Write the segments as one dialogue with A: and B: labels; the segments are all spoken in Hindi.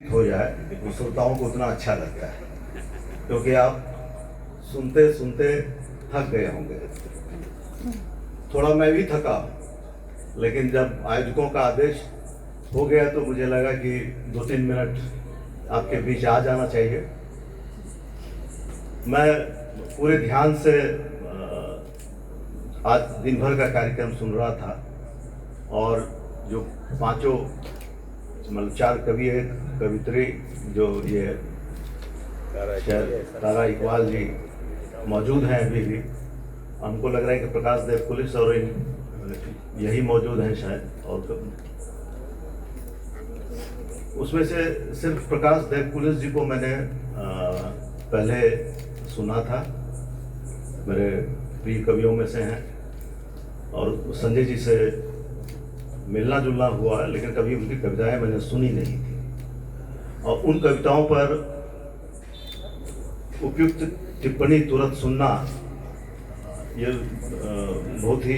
A: हो जाए तो श्रोताओं को उतना अच्छा लगता है, क्योंकि आप सुनते सुनते थक गए होंगे। थोड़ा मैं भी थका, लेकिन जब आयोजकों का आदेश हो गया तो मुझे लगा कि 2-3 मिनट आपके बीच आ जाना चाहिए। मैं पूरे ध्यान से आज दिन भर का कार्यक्रम सुन रहा था, और जो पांचों मतलब 4 कवि एक कवित्री जो ये तारा इकबाल जी मौजूद हैं अभी भी। हमको लग रहा है कि प्रकाश देव पुलिस और यही मौजूद हैं शायद, और उसमें से सिर्फ प्रकाश देव पुलिस जी को मैंने पहले सुना था, मेरे प्रिय कवियों में से हैं, और संजय जी से मिलना जुलना हुआ, लेकिन कभी उनकी कविताएं मैंने सुनी नहीं थी। और उन कविताओं पर उपयुक्त टिप्पणी तुरंत सुनना ये बहुत ही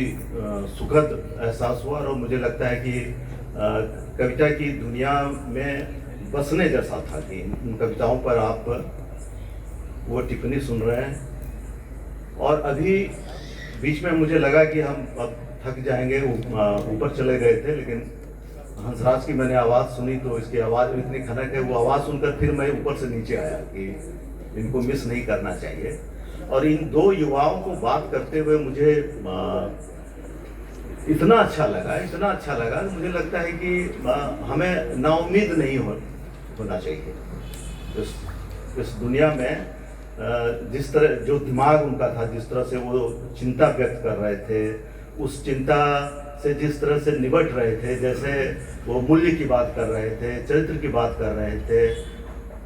A: सुखद एहसास हुआ, और मुझे लगता है कि कविता की दुनिया में बसने जैसा था कि उन कविताओं पर आप वो टिप्पणी सुन रहे हैं। और अभी बीच में मुझे लगा कि हम अब थक जाएंगे, ऊपर चले गए थे, लेकिन हंसराज की मैंने आवाज़ सुनी तो इसकी आवाज़ में इतनी खनक है, वो आवाज़ सुनकर फिर मैं ऊपर से नीचे आया कि इनको मिस नहीं करना चाहिए। और इन 2 युवाओं को बात करते हुए मुझे इतना अच्छा लगा, मुझे लगता है कि हमें नाउम्मीद नहीं होना चाहिए इस दुनिया में। जिस तरह जो दिमाग उनका था, जिस तरह से वो चिंता व्यक्त कर रहे थे, उस चिंता से जिस तरह से निपट रहे थे, जैसे वो मूल्य की बात कर रहे थे, चरित्र की बात कर रहे थे,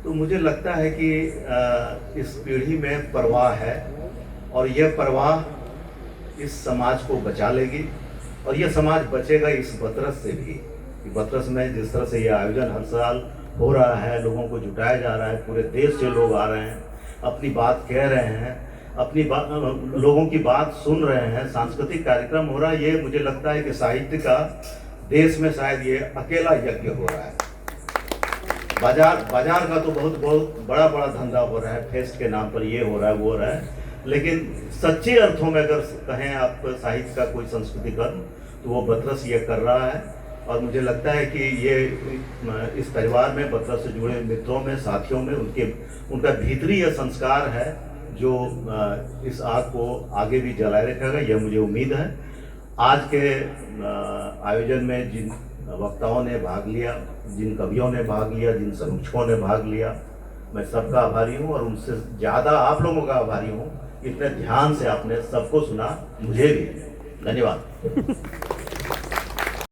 A: तो मुझे लगता है कि इस पीढ़ी में परवाह है, और यह परवाह इस समाज को बचा लेगी, और यह समाज बचेगा इस बतरस से भी। बतरस में जिस तरह से यह आयोजन हर साल हो रहा है, लोगों को जुटाया जा रहा है, पूरे देश से लोग आ रहे हैं, अपनी बात कह रहे हैं, अपनी बात लोगों की बात सुन रहे हैं, सांस्कृतिक कार्यक्रम हो रहा है। ये मुझे लगता है कि साहित्य का देश में शायद ये अकेला यज्ञ हो रहा है। बाजार का तो बहुत बड़ा धंधा हो रहा है, फेस्ट के नाम पर ये हो रहा है, वो हो रहा है, लेकिन सच्चे अर्थों में अगर कहें आप साहित्य का कोई संस्कृतिकरण, तो वो बतरस ये कर रहा है। और मुझे लगता है कि ये इस परिवार में बतरस से जुड़े मित्रों में, साथियों में उनका भीतरी यह संस्कार है जो इस आग को आगे भी जलाए रखेगा, यह मुझे उम्मीद है। आज के आयोजन में जिन वक्ताओं ने भाग लिया, जिन कवियों ने भाग लिया, जिन समीक्षकों ने भाग लिया, मैं सबका आभारी हूँ, और उनसे ज़्यादा आप लोगों का आभारी हूँ। इतने ध्यान से आपने सबको सुना, मुझे भी धन्यवाद।